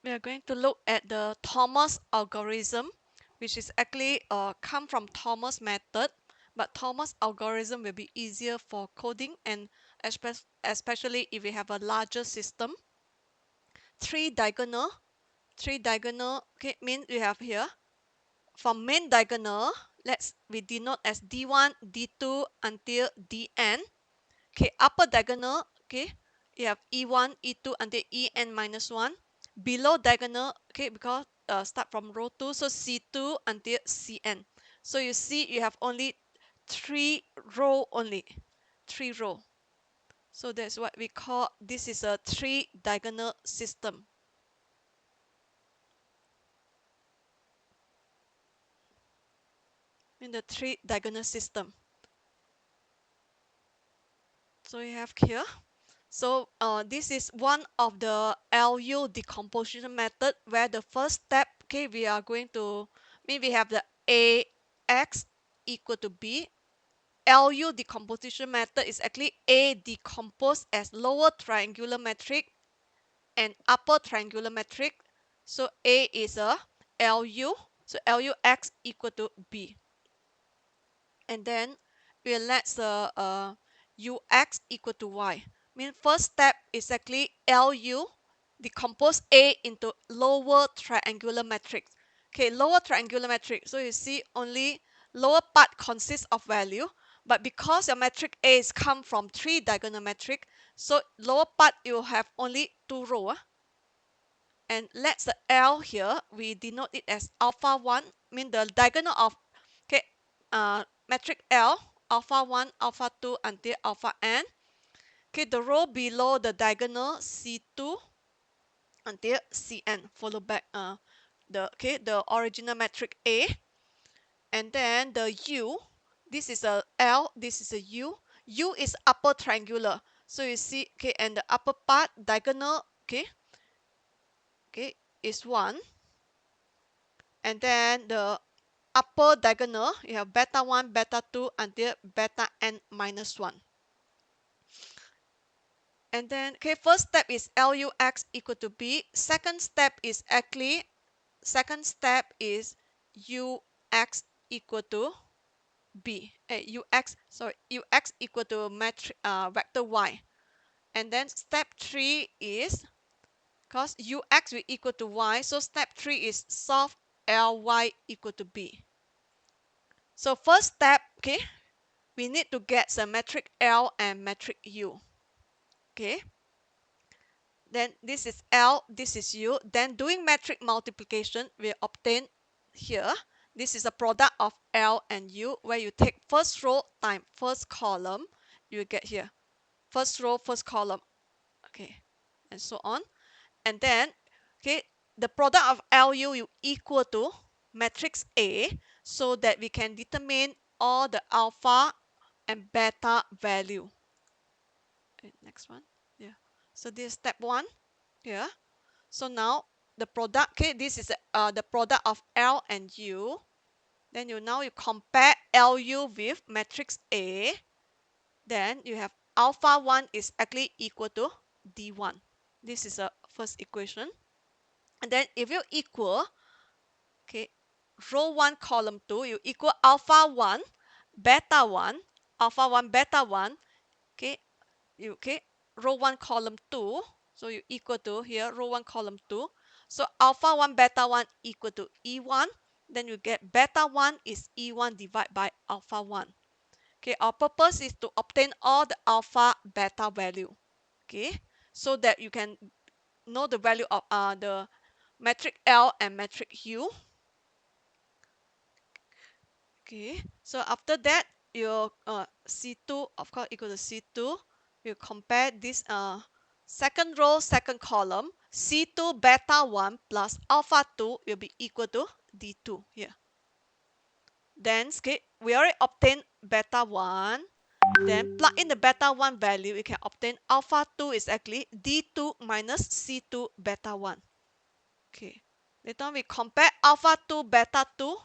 We are going to look at the Thomas algorithm, which is actually come from Thomas method, but Thomas algorithm will be easier for coding and especially if we have a larger system. Three diagonal, okay, means we have here from main diagonal, we denote as D1, D2 until Dn. Okay, upper diagonal, okay, you have E1, E2 until En minus 1. Below diagonal, okay, because start from row 2, so C2 until Cn. So you see you have only 3 row only, 3 row. So that's what we call, this is a 3 diagonal system. In the 3 diagonal system. So you have here. So this is one of the LU decomposition method where the first step, okay, we are going to, maybe we have the AX equal to B. LU decomposition method is actually A decomposed as lower triangular matrix and upper triangular matrix. So A is a LU, so LUX equal to B. And then we'll let the ux equal to y. Mean first step is actually LU decompose A into lower triangular matrix. Okay, lower triangular matrix. So you see only lower part consists of value, but because your matrix A is come from 3 diagonal matrix, so lower part you have only 2 rows. And let's the L here, we denote it as alpha 1, mean the diagonal of, okay, matrix L, alpha 1, alpha 2 until alpha n. Okay, the row below the diagonal C2 until Cn, follow back the original matrix A. And then the U, this is a L, this is a U. U is upper triangular. So you see, okay, and the upper part diagonal, okay, is 1. And then the upper diagonal, you have beta 1, beta 2 until beta n minus 1. And then, okay, first step is LUX equal to B. Second step is UX equal to B. UX equal to vector Y. And then step 3 is, because UX will equal to Y, so step 3 is solve LY equal to B. So first step, okay, we need to get the matrix L and matrix U. Okay. Then this is L, this is U. Then doing matrix multiplication, we obtain here. This is a product of L and U, where you take first row times first column, you get here. First row, first column. Okay. And so on. And then, okay, the product of LU you equal to matrix A, so that we can determine all the alpha and beta value. Okay, next one. Yeah. So this is step 1 here. So now the product, okay, this is the product of L and U. Then you compare LU with matrix A. Then you have alpha 1 is actually equal to D1. This is a first equation. And then if you equal, okay, row 1, column 2, you equal alpha 1, beta 1, alpha 1, beta 1, okay, row 1, column 2. So you equal to here, row 1, column 2. So alpha 1, beta 1 equal to E1. Then you get beta 1 is E1 divided by alpha 1. Okay, our purpose is to obtain all the alpha beta value. Okay, so that you can know the value of the matrix L and matrix U. Okay, so after that, your C2, of course, equal to C2. You compare this second row, second column. C2 beta 1 plus alpha 2 will be equal to D2 here. Then, okay, we already obtained beta 1. Then plug in the beta 1 value, we can obtain alpha 2 is actually D2 minus C2 beta 1. Okay, later on we compare alpha 2 beta 2.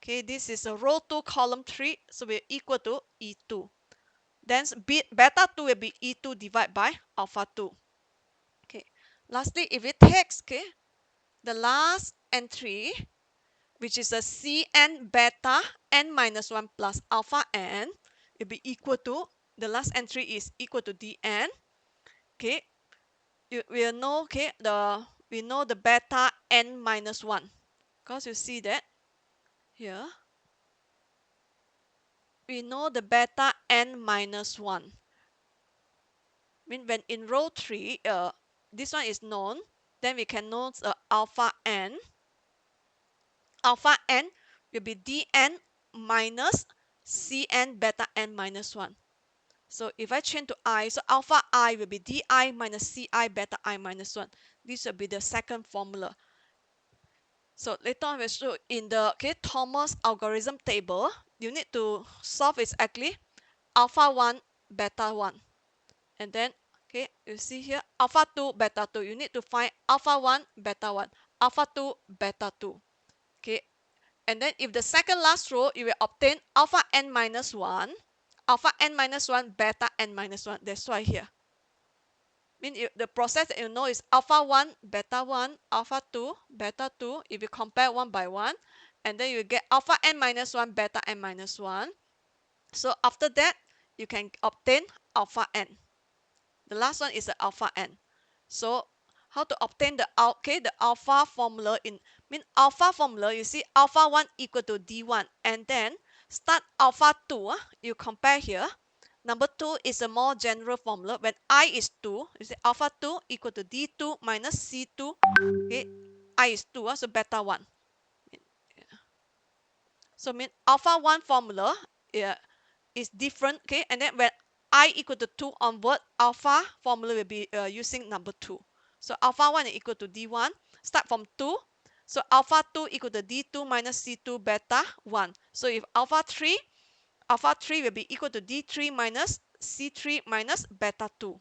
Okay, this is a row 2, column 3, so we're equal to E2. Then beta 2 will be E2 divided by alpha 2. Okay, lastly, if it takes, okay, the last entry, which is a Cn beta n minus 1 plus alpha n, will be equal to, the last entry is equal to dn. Okay, we know, okay, we know the beta n minus 1, because you see that here, we know the beta n minus 1. Mean when in row 3, this one is known, then we can know alpha n. Alpha n will be dn minus cn beta n minus 1. So if I change to I, so alpha I will be di minus ci beta I minus 1. This will be the second formula. So later on, we'll show in the Thomas algorithm table, you need to solve is actually alpha 1, beta 1. And then, you see here, alpha 2, beta 2. You need to find alpha 1, beta 1, alpha 2, beta 2. Okay, and then if the second last row, you will obtain alpha n minus 1, alpha n minus 1, beta n minus 1. That's why here. The process that you know is alpha 1, beta 1, alpha 2, beta 2. If you compare one by one, and then you get alpha n minus 1, beta n minus 1. So after that, you can obtain alpha n. The last one is the alpha n. So how to obtain the alpha formula alpha formula, you see alpha 1 equal to d1, and then start alpha 2, you compare here. Number 2 is a more general formula. When I is 2, you see alpha 2 equal to d2 minus c2. Okay, I is 2, so beta 1. So alpha 1 formula, is different. Okay, and then when I equal to 2 onward, alpha formula will be using number 2. So alpha 1 is equal to d1, start from 2. So alpha 2 equal to d2 minus c2 beta 1. So if alpha 3 will be equal to d3 minus c3 minus beta 2.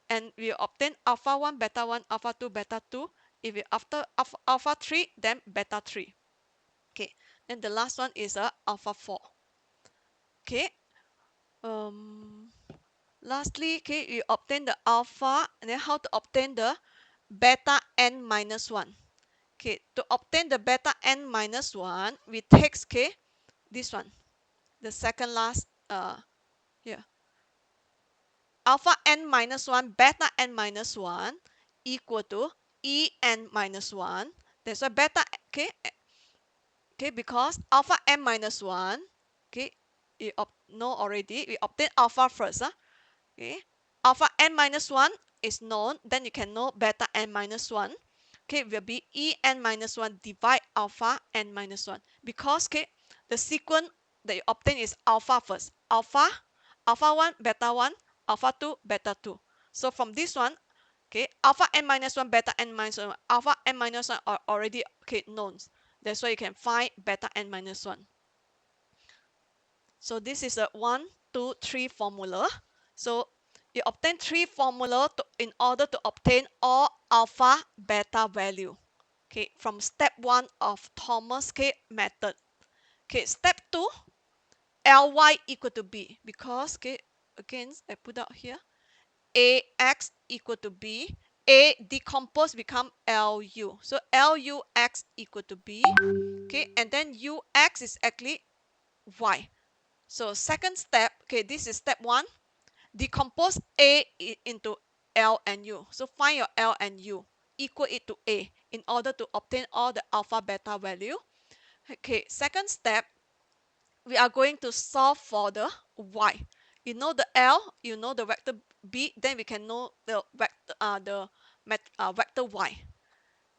And we obtain alpha 1, beta 1, alpha 2, beta 2. If we after alpha 3, then beta 3. Okay, then the last one is alpha 4. Okay, lastly, you obtain the alpha, and then how to obtain the beta n minus 1. Okay, to obtain the beta n minus 1, we take this one, the second last here. Alpha n minus 1, beta n minus 1 equal to e n minus 1. That's why beta, because alpha n minus 1, you know already, we obtain alpha first. Okay, alpha n minus 1 is known, then you can know beta n minus 1. Okay, will be e n minus 1 divide alpha n minus 1, because the sequence that you obtain is alpha first. Alpha 1, beta 1, alpha 2, beta 2. So from this one, alpha n minus 1, beta n minus 1, alpha n minus 1 are already known. That's why you can find beta n minus 1. So this is a 1, 2, 3 formula. So you obtain 3 formula in order to obtain all alpha beta value. Okay, from step 1 of Thomas method. Okay, step 2, Ly equal to b, because again I put out here, ax equal to b, a decompose become lu, so lux equal to b. Okay, and then ux is actually y. So second step, this is step 1, decompose a into L and U. So find your L and U, equal it to A in order to obtain all the alpha beta value. Okay, second step, we are going to solve for the Y. You know the L, you know the vector B, then we can know the vector, vector Y.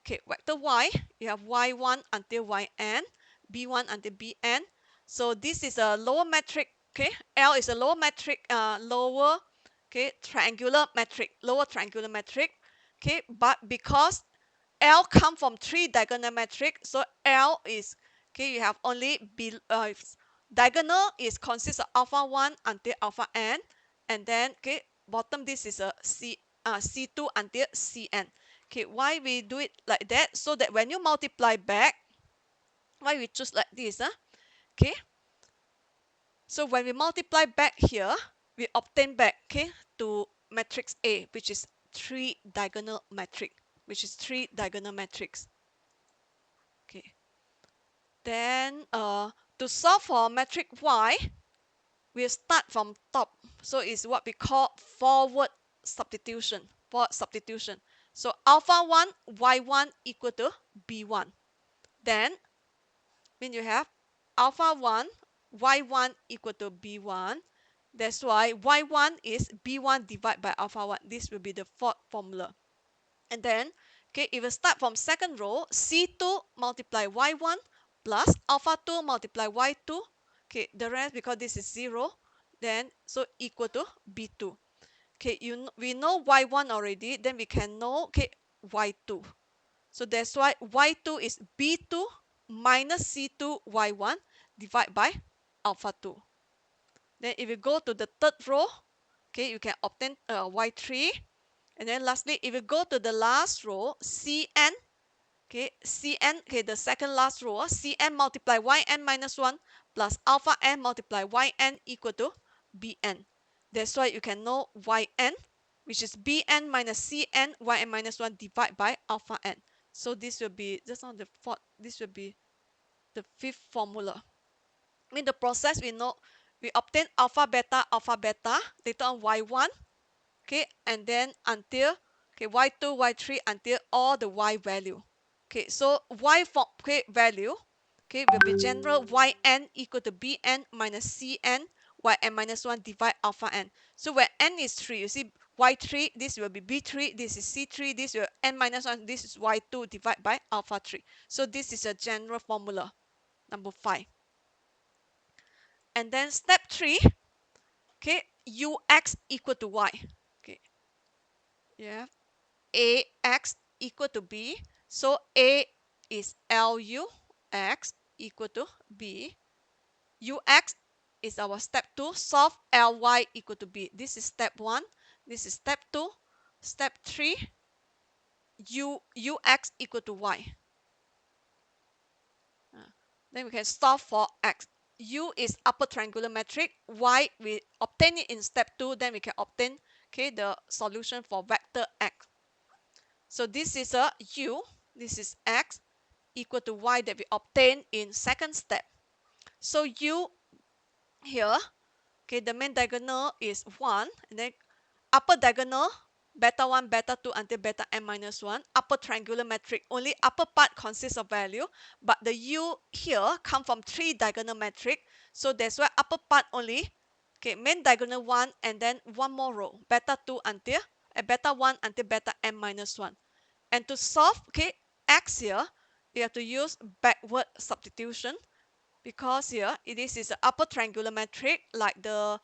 Okay, vector Y, you have y1 until yn, b1 until bn. So this is a lower metric. Okay, L is a lower metric, lower triangular metric, lower triangular metric. Okay, but because L come from 3 diagonal metric, so L is you have only diagonal is consists of alpha 1 until alpha n, and then bottom this is a c2 until cn. Okay, why we do it like that? So that when you multiply back, why we choose like this? Okay, so when we multiply back here, we obtain back to matrix A, which is 3 diagonal matrix, which is 3 diagonal matrix. Then to solve for metric y, we'll start from top. So it's what we call forward substitution. So alpha 1, y1 equal to b1. Then when you have alpha 1, y1 equal to b1, that's why y1 is b1 divided by alpha 1. This will be the fourth formula. And then, okay, if you start from second row, c2 multiply y1 plus alpha 2 multiply y2. Okay, the rest, because this is 0, then so equal to b2. Okay, we know y1 already, then we can know, okay, y2. So that's why y2 is b2 minus c2 y1 divided by alpha 2. Then if you go to the third row, okay, you can obtain y3. And then lastly, if you go to the last row, Cn, okay, the second last row, Cn multiply yn minus 1 plus alpha n multiply yn equal to Bn. That's why you can know Yn, which is Bn minus Cn yn minus 1 divided by alpha n. So this will be, just on the fourth, this will be the fifth formula. In the process, we know we obtain alpha beta, later on y1, okay, and then until, okay, y2, y3 until all the y value. Okay, so y for, okay, value, okay, will be general yn equal to bn minus cn yn minus 1 divide alpha n. So where n is 3, you see y3, this will be b3, this is c3, this will n minus 1, this is y2 divided by alpha 3. So this is a general formula, number 5. And then step 3, okay, ux equal to y. Okay, yeah, ax equal to b. So a is lux equal to b. Ux is our step 2. Solve ly equal to b. This is step 1. This is step 2. Step 3, ux equal to y. Then we can solve for x. U is upper triangular metric. Y, we obtain it in step 2. Then we can obtain, okay, the solution for vector x. So this is a u, this is x equal to y that we obtain in second step. So u here, okay, the main diagonal is 1, and then upper diagonal beta 1, beta 2 until beta n minus 1. Upper triangular metric, only upper part consists of value, but the u here come from 3 diagonal metric. So that's why upper part only, okay, main diagonal 1 and then one more row, beta 2 until beta 1 until beta n minus 1. And to solve, okay, x here, you have to use backward substitution, because here it is the upper triangular metric. Like the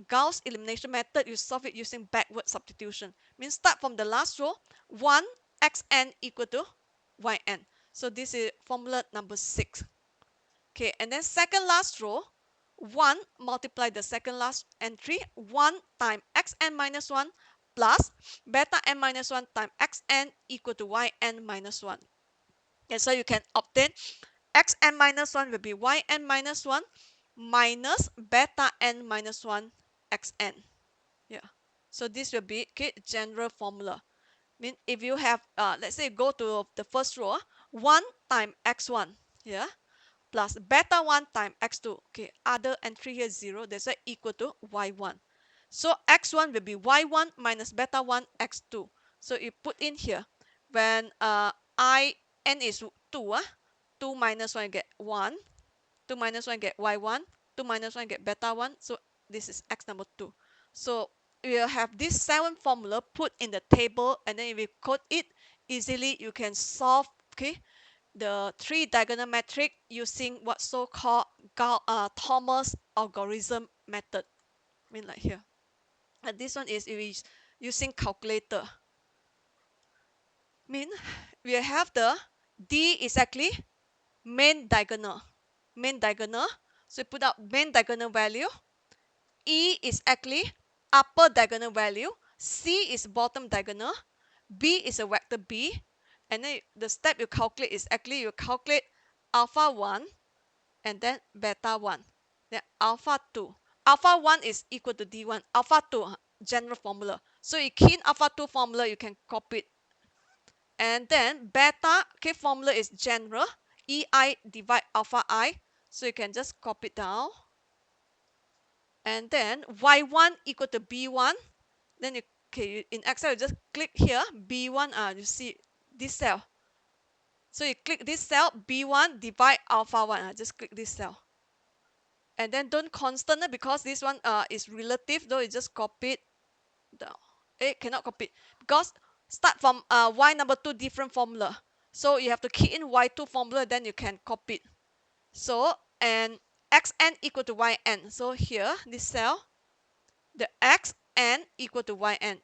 Gauss elimination method, you solve it using backward substitution. Means start from the last row, 1 xn equal to yn. So this is formula number 6. Okay, and then second last row, 1 multiply the second last entry, 1 times xn minus 1 plus beta n minus 1 times xn equal to yn minus 1. And so you can obtain xn minus 1 will be yn minus 1 minus beta n minus 1 xn. Yeah. So this will be, okay, general formula. Mean if you have, let's say go to the first row, 1 times x1, yeah, plus beta 1 times x2. Okay, other entry here 0, that's why equal to y1. So x1 will be y1 minus beta 1 x2. So you put in here, when n is 2, 2 minus 1 get 1, 2 minus 1 get y1, 2 minus 1 get beta 1. So this is x number 2. So we'll have this 7 formula put in the table, and then if you code it easily, you can solve, okay, the 3 diagonal metric using what so-called Thomas algorithm method. I mean, like here. And this one is using calculator. Mean we have the D is actually main diagonal. So put out main diagonal value. E is actually upper diagonal value. C is bottom diagonal. B is a vector B. And then the step you calculate is actually you calculate alpha 1 and then beta 1. Then alpha 2. Alpha 1 is equal to D1. Alpha 2, general formula. So you key in alpha 2 formula, you can copy it. And then beta, okay, formula is general. EI divide alpha I. So you can just copy it down. And then Y1 equal to B1. Then you, okay, in Excel, you just click here, B1, you see this cell. So you click this cell, B1 divide alpha 1. Just click this cell. And then don't constant because this one is relative, though you just copy it down. Cannot copy because start from Y number 2 different formula. So you have to key in Y2 formula, then you can copy it. So, and xn equal to yn. So here, this cell, the xn equal to yn.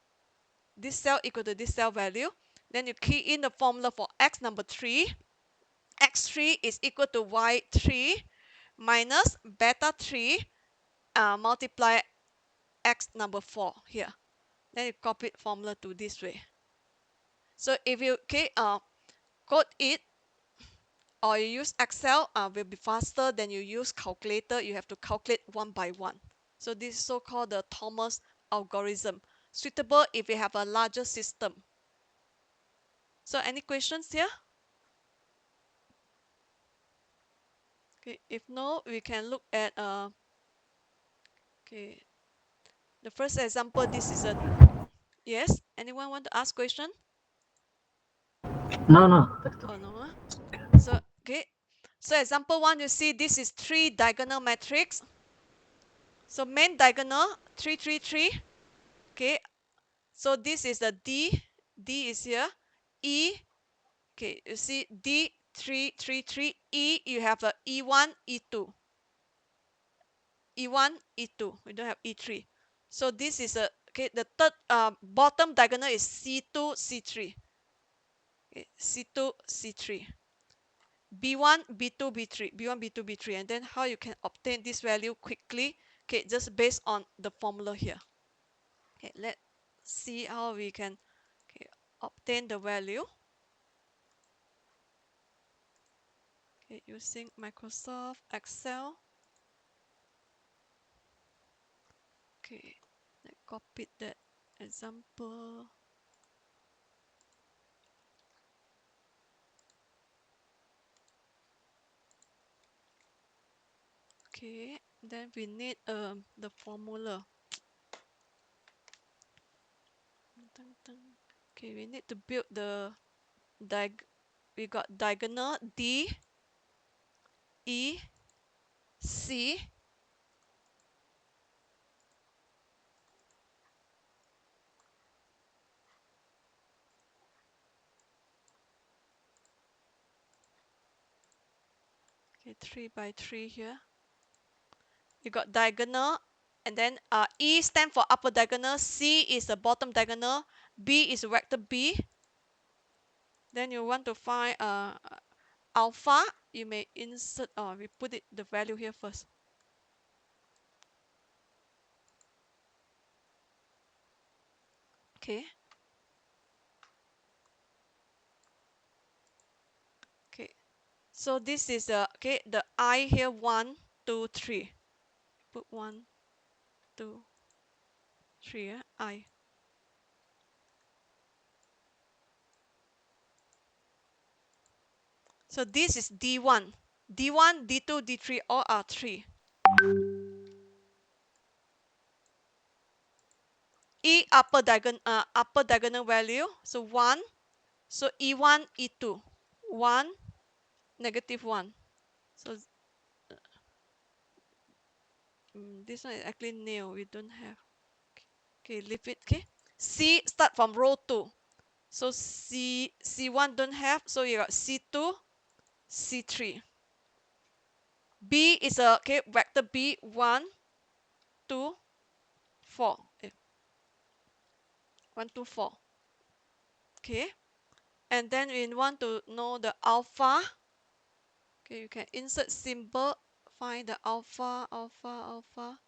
This cell equal to this cell value. Then you key in the formula for x number 3. X3 is equal to Y3 minus beta 3 multiply x number 4 here. Then you copy formula to this way. So if you code it or you use Excel, will be faster than you use calculator. You have to calculate one by one. So this is so-called the Thomas algorithm, suitable if you have a larger system. So any questions here? Okay, if no, we can look at okay, the first example. This is a yes. Anyone want to ask question? No, no. Oh no. So okay. So example 1, you see this is 3 diagonal matrix. So main diagonal 3 3 3. Okay. So this is the D. D is here. E. Okay. You see D 3 3 3. E. You have a E1 E2. E1 E2. We don't have E3. So this is a okay. The third bottom diagonal is C2 C3. Okay, C2 C3. B1, B2, B3, B1, B2, B3, and then how you can obtain this value quickly? Okay, just based on the formula here. Okay, let's see how we can obtain the value. Okay, using Microsoft Excel. Okay, let's copy that example. Okay, then we need the formula. Okay, we need to build the we got diagonal D, E, C. Okay, 3 by 3 here. You got diagonal, and then E stand for upper diagonal, C is the bottom diagonal, B is vector B. Then you want to find alpha. You may insert, we put it the value here first. Okay. Okay. So this is the the I here 1, 2, 3. Put 1, 2, 3. I. So this is D1. D1, D2, D3 all are 3. E upper diagonal value. So 1. So E1, E2. 1, negative 1. So this one is actually nil. We don't have. Okay, leave it. Okay. C start from row 2. So C1 don't have. So you got C2, C3. B is a vector B 1, 2, 4. 1, 2, 4. Okay. And then we want to know the alpha. Okay, you can insert symbol, find the alpha, alpha.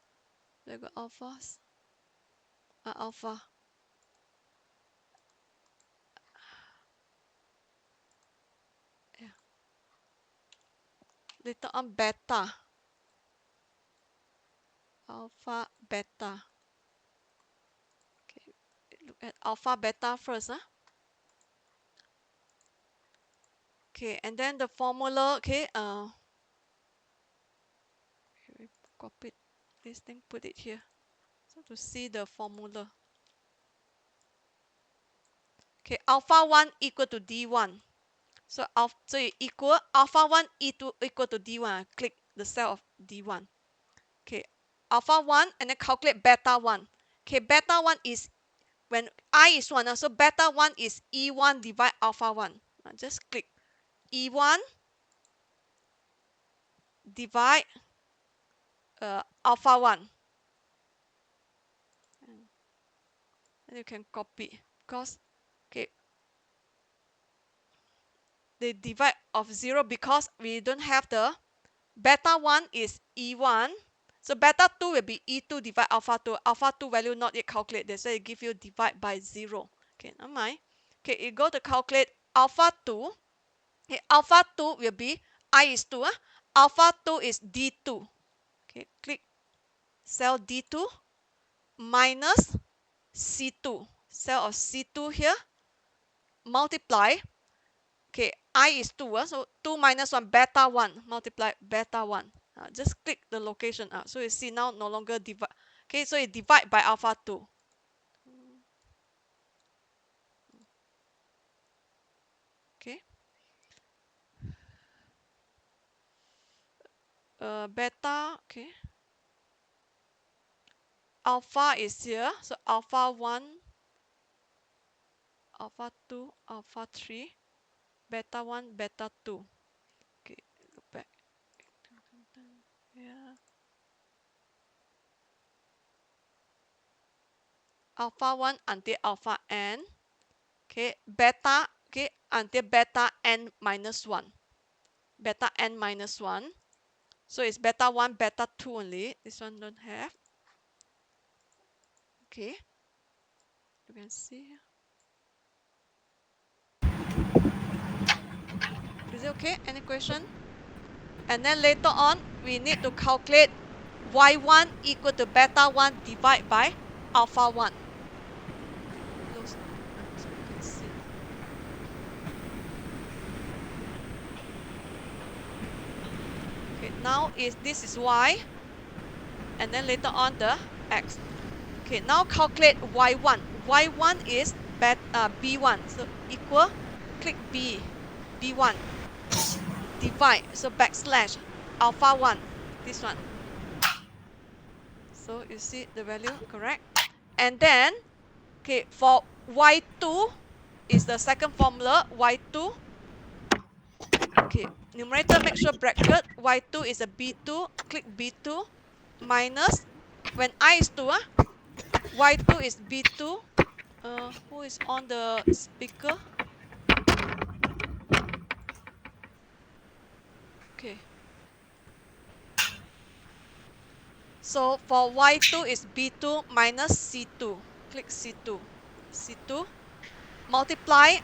There go alphas. Alpha. Yeah. Later on beta. Alpha, beta. Okay, look at alpha, beta first. Okay, and then the formula, okay, we copy this thing, put it here. So to see the formula. Okay, alpha 1 equal to D1. So you equal alpha 1 equal to D1. Click the cell of D1. Okay, alpha 1 and then calculate beta 1. Okay, beta 1 is when I is 1. So beta 1 is E1 divide alpha 1. Just click E1 divide alpha 1. And you can copy because okay, they divide of 0 because we don't have the beta 1 is E1. So beta 2 will be E2 divide alpha 2. Alpha 2 value not yet calculated. So it give you divide by 0. Okay, never mind. Okay, you go to calculate alpha 2. Okay, alpha 2 will be I is 2. Alpha 2 is D2. Okay, click cell D2 minus C2. Cell of C2 here. Multiply. Okay, I is 2. So 2 minus 1, beta 1. Multiply beta 1. Just click the location. So you see now no longer divide. Okay, so you divide by alpha 2. Okay. Beta, okay. Alpha is here. So alpha 1, alpha 2, alpha 3, beta 1, beta 2. Okay, go back. Yeah. Alpha 1 until alpha n. Okay, beta, okay, until beta n minus 1. Beta n minus 1. So it's beta 1, beta 2 only. This one don't have. Okay, you can see. Is it okay? Any question? And then later on, we need to calculate y1 equal to beta 1 divided by alpha 1. Close. So you can see. Okay, now this is y, and then later on the x. Okay, now calculate y1. Y1 is b1. So equal, click b1. Divide, so backslash alpha 1. This one. So you see the value correct. And then, okay, for y2 is the second formula, y2. Okay, numerator make sure bracket, y2 is a b2, click b2 minus, when I is 2, y2 is b2. Who is on the speaker? Okay. So for y2 is b2 minus c2. Click c2. C2. Multiply.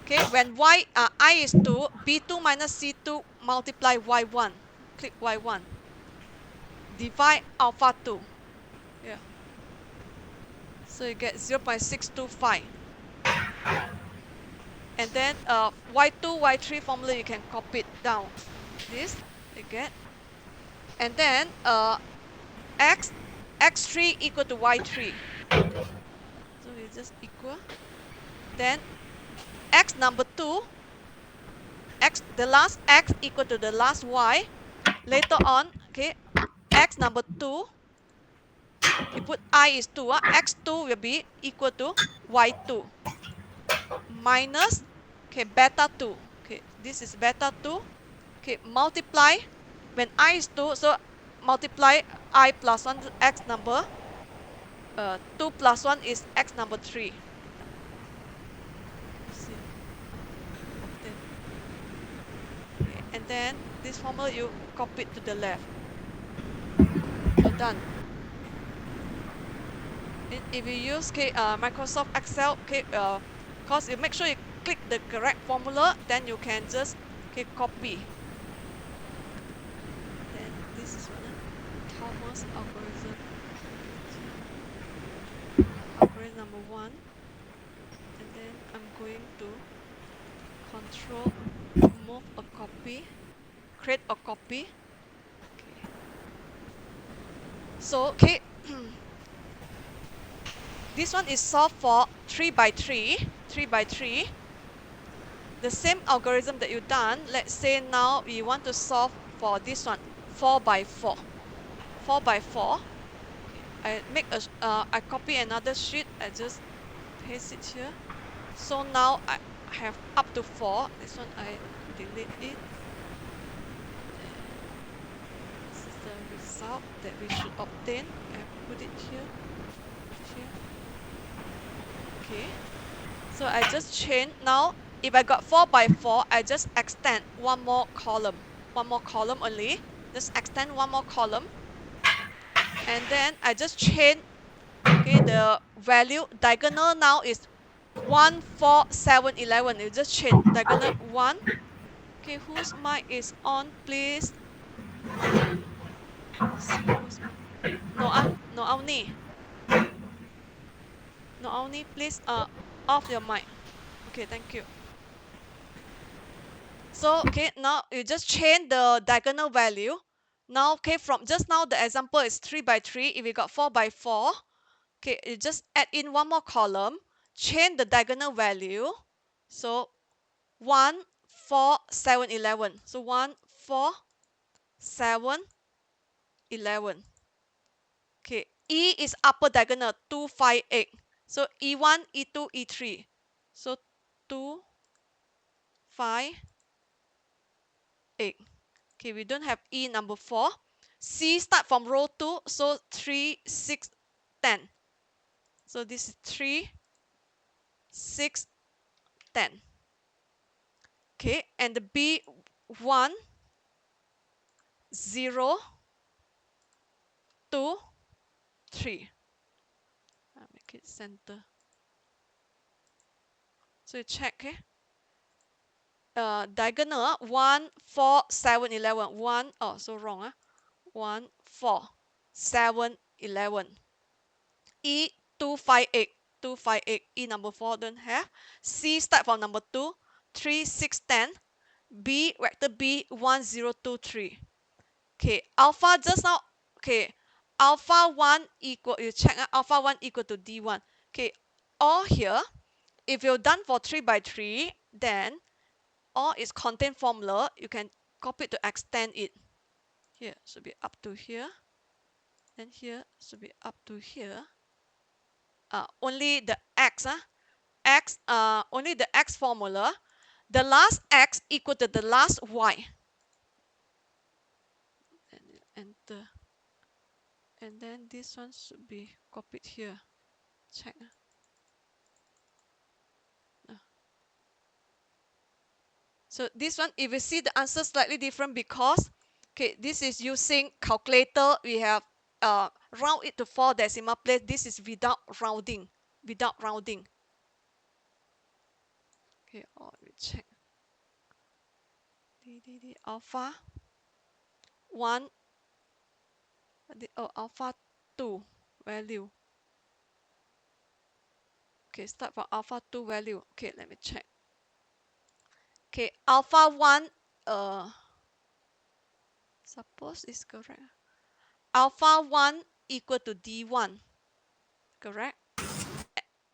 Okay, when I is 2, b2 minus c2 multiply y1. Click y1. Divide alpha 2. Yeah. So you get 0.625. And then y2, y3 formula you can copy it down. This you get. And then x3 equal to y3. So we just equal. Then x number 2, the last x equal to the last y. Later on, okay, x number 2, you put I is 2, x2 will be equal to y2 minus, okay, beta 2. Okay, this is beta 2. Okay, multiply, when I is 2, so multiply I plus 1 x number. 2 plus 1 is x number 3. See. Okay, and then this formula you copy it to the left. So done. If you use Microsoft Excel, because you make sure you click the correct formula, then you can just copy. Then this is one, Thomas algorithm. Algorithm number 1, and then I'm going to control, move a copy, create a copy. Okay. So okay, this one is solved for 3 by 3, 3 by 3. The same algorithm that you've done. Let's say now we want to solve for this one, 4 by 4. 4 by 4. Okay. I copy another sheet. I just paste it here. So now I have up to 4. This one I delete it. This is the result that we should obtain. I put it here. Here. Okay. So I just change. Now if I got 4 by 4, I just extend one more column. One more column only. Just extend one more column. And then I just change, okay, the value. Diagonal now is 1, 4, 7, 11. You just change diagonal 1. Okay, whose mic is on, please? Let's see whose mic. No, Auni. No, Auni, please off your mic. Okay, thank you. So okay, now you just change the diagonal value. Now okay, from just now the example is 3 by 3. If we got 4 by 4, okay, you just add in one more column, change the diagonal value. So 1, 4, 7, 11. So 1, 4, 7, 11. Okay, E is upper diagonal 2, 5, 8. So E1, E2, E3. So 2, 5, 8. Okay, we don't have E number 4. C start from row 2, so 3, 6, 10. So this is 3, 6, 10. Okay, and the B 1, 0, 2, 3. I'll make it center. So you check, okay? Diagonal 1, 4, 7, 11. 1, oh, so wrong. 1, 4, 7, 11. E 2, 5, 8. 2, 5, 8. E number 4 don't have. C start from number 2, 3, 6, 10. B, vector B, 1, 0, 2, 3. Okay, alpha just now, okay, alpha 1 equal, you check alpha 1 equal to D1. Okay, all here, if you're done for 3 by 3, then all its contain formula, you can copy it to extend it. Here should be up to here. Then here should be up to here. Only the x, only the x formula. The last x equal to the last y. And enter. And then this one should be copied here. Check. So this one, if you see the answer slightly different because, okay, this is using calculator. We have round it to 4 decimal place. This is without rounding. Without rounding. Okay, we check. Alpha 1. Alpha 2 value. Okay, start from alpha 2 value. Okay, let me check. Okay, alpha 1, suppose is correct. Alpha 1 equal to D1, correct?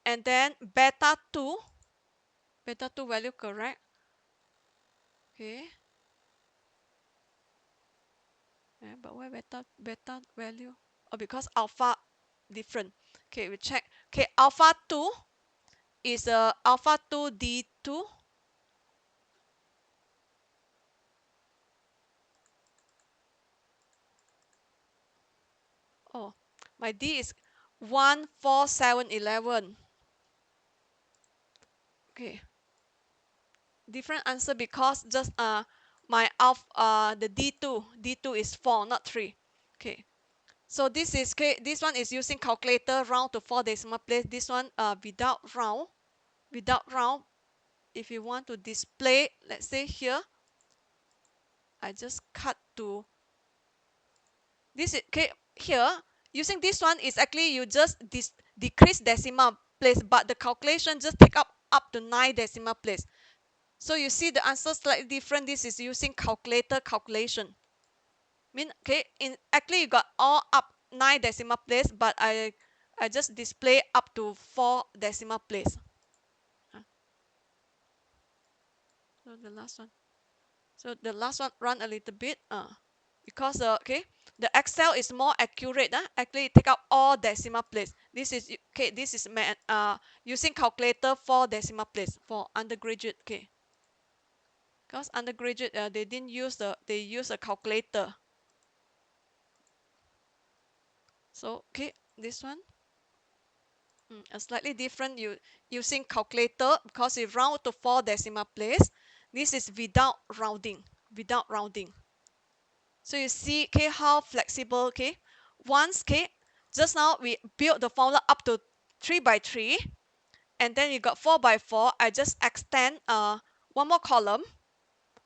And then beta 2 value correct. Okay. But why beta value? Oh, because alpha different. Okay, we check. Okay, alpha 2 is alpha 2 D2. Oh, my D is 1, 4, 7, 11. Okay. Different answer because just my alpha the D2 is 4, not 3. Okay. So this is, okay, this one is using calculator round to 4 decimal place. This one without round. If you want to display, let's say here, I just cut to this is, okay, here using this one is actually you just decrease decimal place, but the calculation just take up to 9 decimal place. So you see the answer slightly different. This is using calculator calculation. Mean okay, in actually you got all up 9 decimal place, but I just display up to 4 decimal place. So the last one. So the last one run a little bit. Because okay, the Excel is more accurate. Actually take out all decimal place. This is okay. This is using calculator for decimal place for undergraduate. Okay, because undergraduate they didn't use they use a calculator. So okay, this one a slightly different using calculator because it round to 4 decimal place. This is without rounding. Without rounding. So you see okay how flexible. Okay, once okay, just now we built the formula up to 3 by 3, and then you got 4 by 4. I just extend one more column,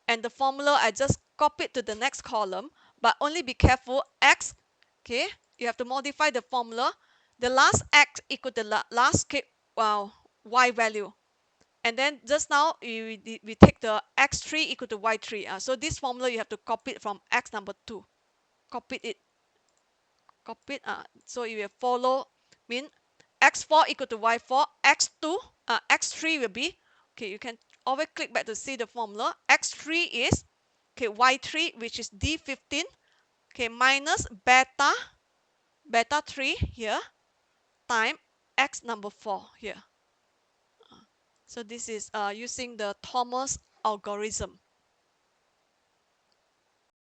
and the formula I just copy it to the next column, but only be careful x. Okay, you have to modify the formula. The last x equal to the last y value, and then just now we take the x3 equal to y3. So this formula you have to copy it from x number 2. Copy it. Copy it. So you will follow mean x4 equal to y4. X2 x3 will be okay. You can always click back to see the formula. X3 is okay y3, which is d15, okay, minus beta 3 here time x number 4 here. So this is using the Thomas algorithm.